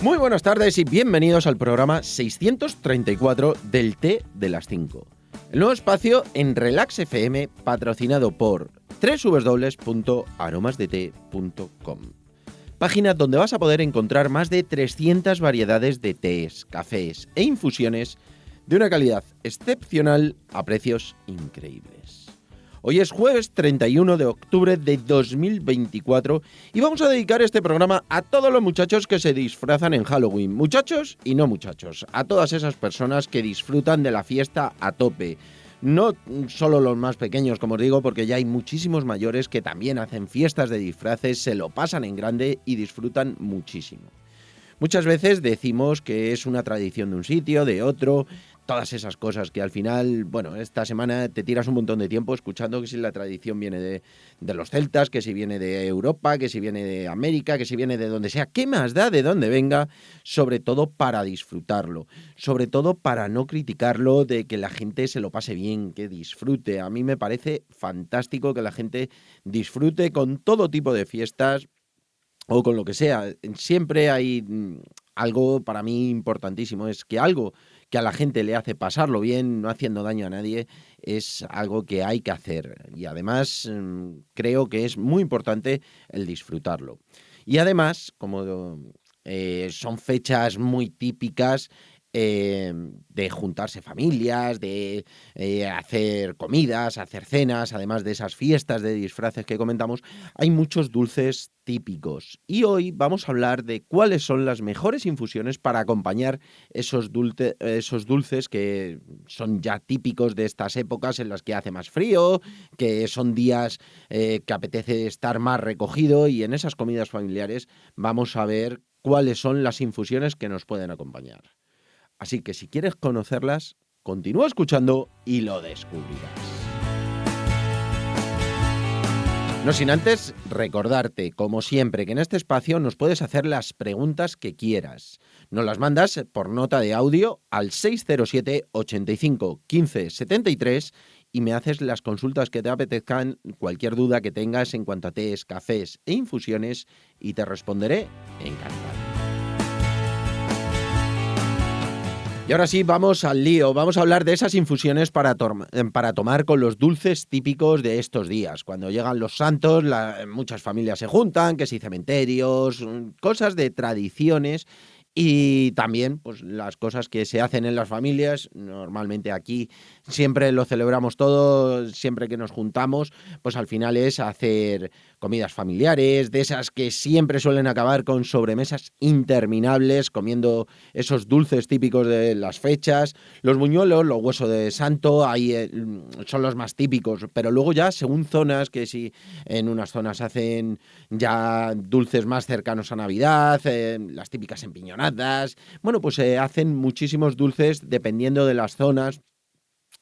Muy buenas tardes y bienvenidos al programa 634 del Té de las 5. El nuevo espacio en Relax FM patrocinado por www.aromasdete.com. Página donde vas a poder encontrar más de 300 variedades de tés, cafés e infusiones de una calidad excepcional a precios increíbles. Hoy es jueves 31 de octubre de 2024 y vamos a dedicar este programa a todos los muchachos que se disfrazan en Halloween. Muchachos y no muchachos. A todas esas personas que disfrutan de la fiesta a tope. No solo los más pequeños, como os digo, porque ya hay muchísimos mayores que también hacen fiestas de disfraces, se lo pasan en grande y disfrutan muchísimo. Muchas veces decimos que es una tradición de un sitio, de otro, todas esas cosas que al final, bueno, esta semana te tiras un montón de tiempo escuchando que si la tradición viene de los celtas, que si viene de Europa, que si viene de América, que si viene de donde sea. ¿Qué más da de dónde venga? Sobre todo para disfrutarlo, sobre todo para no criticarlo, de que la gente se lo pase bien, que disfrute. A mí me parece fantástico que la gente disfrute con todo tipo de fiestas, o con lo que sea. Siempre hay algo para mí importantísimo, es que algo que a la gente le hace pasarlo bien, no haciendo daño a nadie, es algo que hay que hacer. Y además creo que es muy importante el disfrutarlo. Y además, como son fechas muy típicas, de juntarse familias, de hacer comidas, hacer cenas, además de esas fiestas de disfraces que comentamos, hay muchos dulces típicos. Y hoy vamos a hablar de cuáles son las mejores infusiones para acompañar esos dulces que son ya típicos de estas épocas en las que hace más frío, que son días que apetece estar más recogido, y en esas comidas familiares vamos a ver cuáles son las infusiones que nos pueden acompañar. Así que si quieres conocerlas, continúa escuchando y lo descubrirás. No sin antes recordarte, como siempre, que en este espacio nos puedes hacer las preguntas que quieras. Nos las mandas por nota de audio al 607 85 15 73 y me haces las consultas que te apetezcan, cualquier duda que tengas en cuanto a tés, cafés e infusiones, y te responderé encantado. Y ahora sí, vamos al lío. Vamos a hablar de esas infusiones para tomar con los dulces típicos de estos días. Cuando llegan los santos, muchas familias se juntan, que si cementerios, cosas de tradiciones. Y también, pues, las cosas que se hacen en las familias. Normalmente aquí siempre lo celebramos todo, siempre que nos juntamos, pues al final es hacer comidas familiares, de esas que siempre suelen acabar con sobremesas interminables, comiendo esos dulces típicos de las fechas. Los buñuelos, los huesos de santo, ahí son los más típicos, pero luego ya según zonas, que si en unas zonas hacen ya dulces más cercanos a Navidad, las típicas empiñonadas. Bueno, pues se hacen muchísimos dulces dependiendo de las zonas.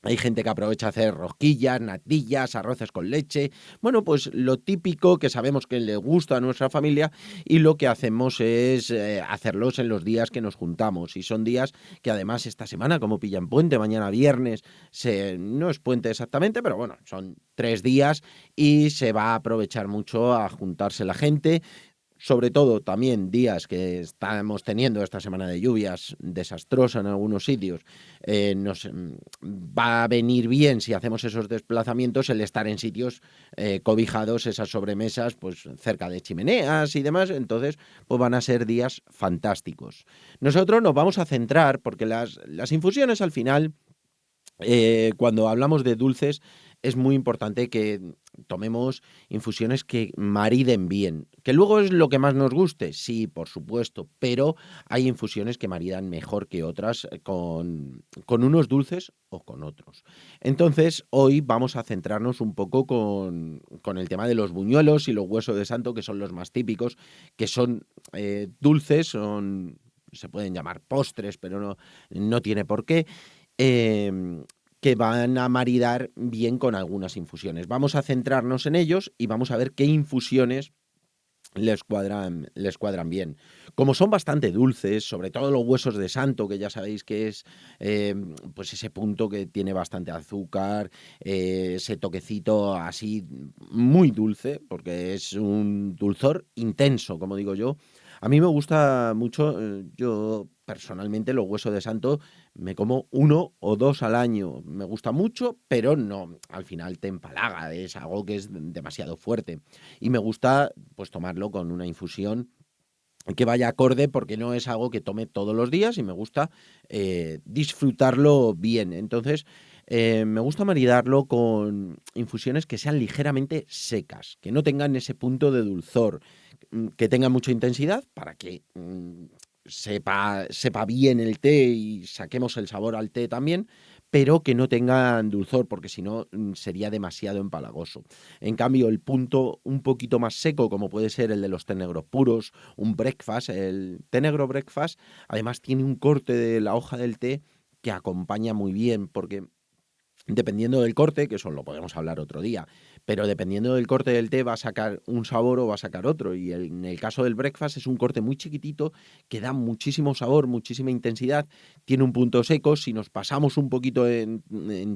Hay gente que aprovecha a hacer rosquillas, natillas, arroces con leche. Bueno, pues lo típico que sabemos que le gusta a nuestra familia, y lo que hacemos es hacerlos en los días que nos juntamos. Y son días que además esta semana, como pillan puente, mañana viernes, no es puente exactamente, pero bueno, son 3 días y se va a aprovechar mucho a juntarse la gente. Sobre todo también días que estamos teniendo esta semana de lluvias desastrosas en algunos sitios, nos va a venir bien, si hacemos esos desplazamientos, el estar en sitios cobijados, esas sobremesas, pues cerca de chimeneas y demás. Entonces, pues van a ser días fantásticos. Nosotros nos vamos a centrar, porque las infusiones al final, cuando hablamos de dulces, es muy importante que tomemos infusiones que mariden bien. ¿Que luego es lo que más nos guste? Sí, por supuesto, pero hay infusiones que maridan mejor que otras con unos dulces o con otros. Entonces, hoy vamos a centrarnos un poco con el tema de los buñuelos y los huesos de santo, que son los más típicos, que son dulces, se pueden llamar postres, pero no tiene por qué. Que van a maridar bien con algunas infusiones. Vamos a centrarnos en ellos y vamos a ver qué infusiones les cuadran bien. Como son bastante dulces, sobre todo los huesos de santo, que ya sabéis que es pues ese punto que tiene bastante azúcar, ese toquecito así muy dulce, porque es un dulzor intenso, como digo yo. A mí me gusta mucho, yo personalmente los huesos de santo me como 1 o 2 al año. Me gusta mucho, pero no, al final te empalaga, es algo que es demasiado fuerte. Y me gusta pues tomarlo con una infusión que vaya acorde porque no es algo que tome todos los días y me gusta disfrutarlo bien. Entonces, me gusta maridarlo con infusiones que sean ligeramente secas, que no tengan ese punto de dulzor, que tengan mucha intensidad para que sepa bien el té y saquemos el sabor al té también, pero que no tengan dulzor, porque si no sería demasiado empalagoso. En cambio, el punto un poquito más seco, como puede ser el de los té negros puros, un breakfast, el té negro breakfast, además tiene un corte de la hoja del té que acompaña muy bien, porque dependiendo del corte, que eso lo podemos hablar otro día, pero dependiendo del corte del té va a sacar un sabor o va a sacar otro. Y en el caso del breakfast es un corte muy chiquitito que da muchísimo sabor, muchísima intensidad, tiene un punto seco. Si nos pasamos un poquito en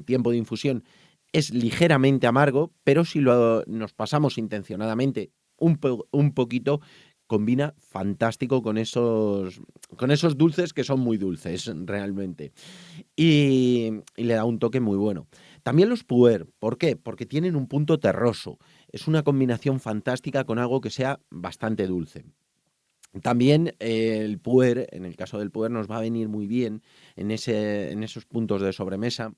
tiempo de infusión, es ligeramente amargo, pero si nos pasamos intencionadamente un poquito, combina fantástico con esos dulces que son muy dulces realmente y le da un toque muy bueno. También los puer, ¿por qué? Porque tienen un punto terroso. Es una combinación fantástica con algo que sea bastante dulce. También el puer, en el caso del puer, nos va a venir muy bien en esos puntos de sobremesa,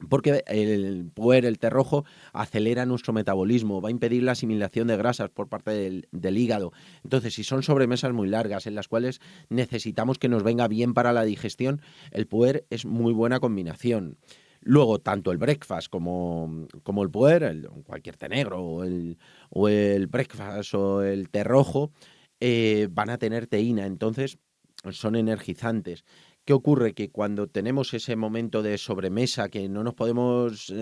porque el puer, el té rojo, acelera nuestro metabolismo, va a impedir la asimilación de grasas por parte del hígado. Entonces, si son sobremesas muy largas en las cuales necesitamos que nos venga bien para la digestión, el puer es muy buena combinación. Luego, tanto el breakfast como el puer, cualquier té negro o el breakfast o el té rojo, van a tener teína, entonces son energizantes. ¿Qué ocurre? Que cuando tenemos ese momento de sobremesa, que no nos podemos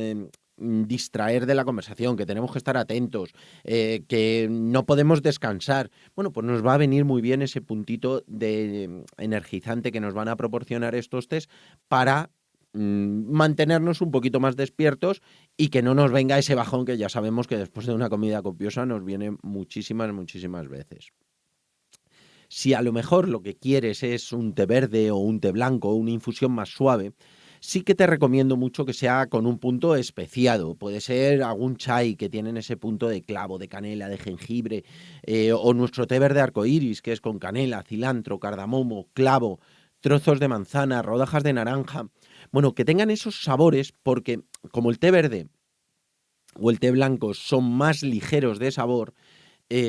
distraer de la conversación, que tenemos que estar atentos, que no podemos descansar, bueno, pues nos va a venir muy bien ese puntito de energizante que nos van a proporcionar estos test para mantenernos un poquito más despiertos y que no nos venga ese bajón que ya sabemos que después de una comida copiosa nos viene muchísimas, muchísimas veces. Si a lo mejor lo que quieres es un té verde o un té blanco o una infusión más suave, sí que te recomiendo mucho que sea con un punto especiado. Puede ser algún chai que tienen ese punto de clavo, de canela, de jengibre, o nuestro té verde arcoíris, que es con canela, cilantro, cardamomo, clavo, trozos de manzana, rodajas de naranja. Bueno, que tengan esos sabores porque como el té verde o el té blanco son más ligeros de sabor,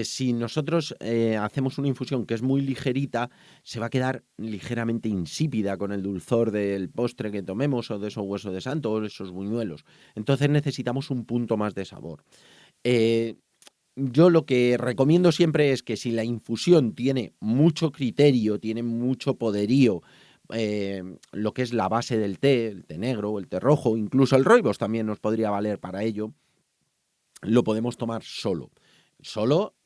si nosotros hacemos una infusión que es muy ligerita, se va a quedar ligeramente insípida con el dulzor del postre que tomemos o de esos huesos de santo o de esos buñuelos. Entonces necesitamos un punto más de sabor. Eh, yo lo que recomiendo siempre es que si la infusión tiene mucho criterio, tiene mucho poderío, lo que es la base del té, el té negro o el té rojo, incluso el rooibos también nos podría valer para ello, lo podemos tomar solo,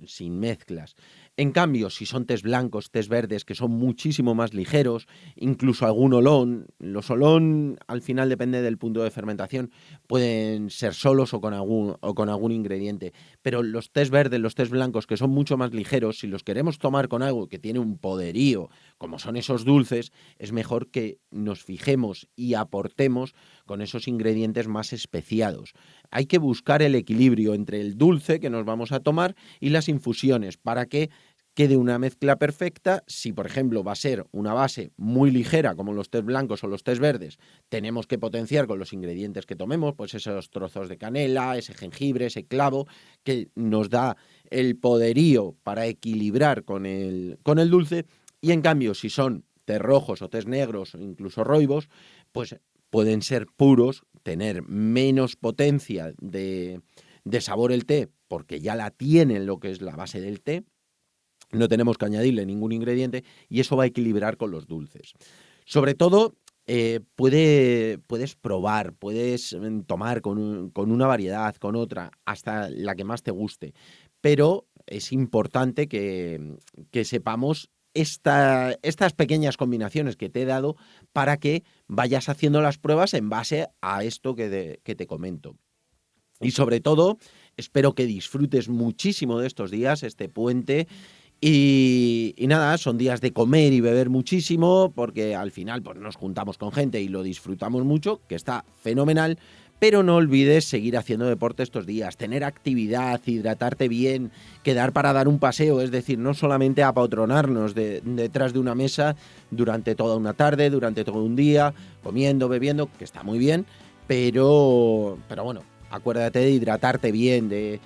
sin mezclas. En cambio, si son tés blancos, tés verdes, que son muchísimo más ligeros, incluso algún olón, los olón al final depende del punto de fermentación, pueden ser solos o con algún ingrediente, pero los tés verdes, los tés blancos, que son mucho más ligeros, si los queremos tomar con algo que tiene un poderío, como son esos dulces, es mejor que nos fijemos y aportemos con esos ingredientes más especiados. Hay que buscar el equilibrio entre el dulce que nos vamos a tomar y las infusiones para que quede una mezcla perfecta. Si, por ejemplo, va a ser una base muy ligera, como los tés blancos o los tés verdes, tenemos que potenciar con los ingredientes que tomemos, pues esos trozos de canela, ese jengibre, ese clavo, que nos da el poderío para equilibrar con el dulce. Y en cambio, si son tés rojos o tés negros o incluso roibos, pues pueden ser puros, tener menos potencia de sabor el té, porque ya la tienen lo que es la base del té, no tenemos que añadirle ningún ingrediente y eso va a equilibrar con los dulces. Sobre todo, puedes probar, puedes tomar con una variedad, con otra, hasta la que más te guste, pero es importante que sepamos estas pequeñas combinaciones que te he dado para que vayas haciendo las pruebas en base a esto que te comento. Y sobre todo, espero que disfrutes muchísimo de estos días, este puente, Y nada, son días de comer y beber muchísimo, porque al final pues, nos juntamos con gente y lo disfrutamos mucho, que está fenomenal. Pero no olvides seguir haciendo deporte estos días, tener actividad, hidratarte bien, quedar para dar un paseo, es decir, no solamente apotronarnos detrás de una mesa durante toda una tarde, durante todo un día, comiendo, bebiendo, que está muy bien, pero bueno, acuérdate de hidratarte bien,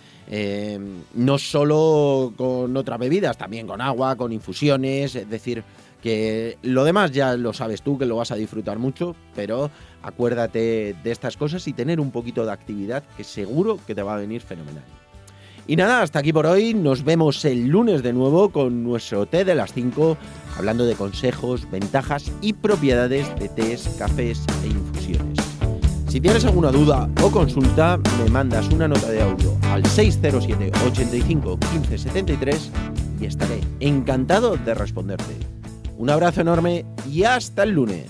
no solo con otras bebidas, también con agua, con infusiones, es decir, que lo demás ya lo sabes tú, que lo vas a disfrutar mucho, pero acuérdate de estas cosas y tener un poquito de actividad, que seguro que te va a venir fenomenal. Y nada, hasta aquí por hoy, nos vemos el lunes de nuevo con nuestro té de las 5, hablando de consejos, ventajas y propiedades de tés, cafés e infusiones. Si tienes alguna duda o consulta, me mandas una nota de audio al 607 85 15 73 y estaré encantado de responderte. Un abrazo enorme y hasta el lunes.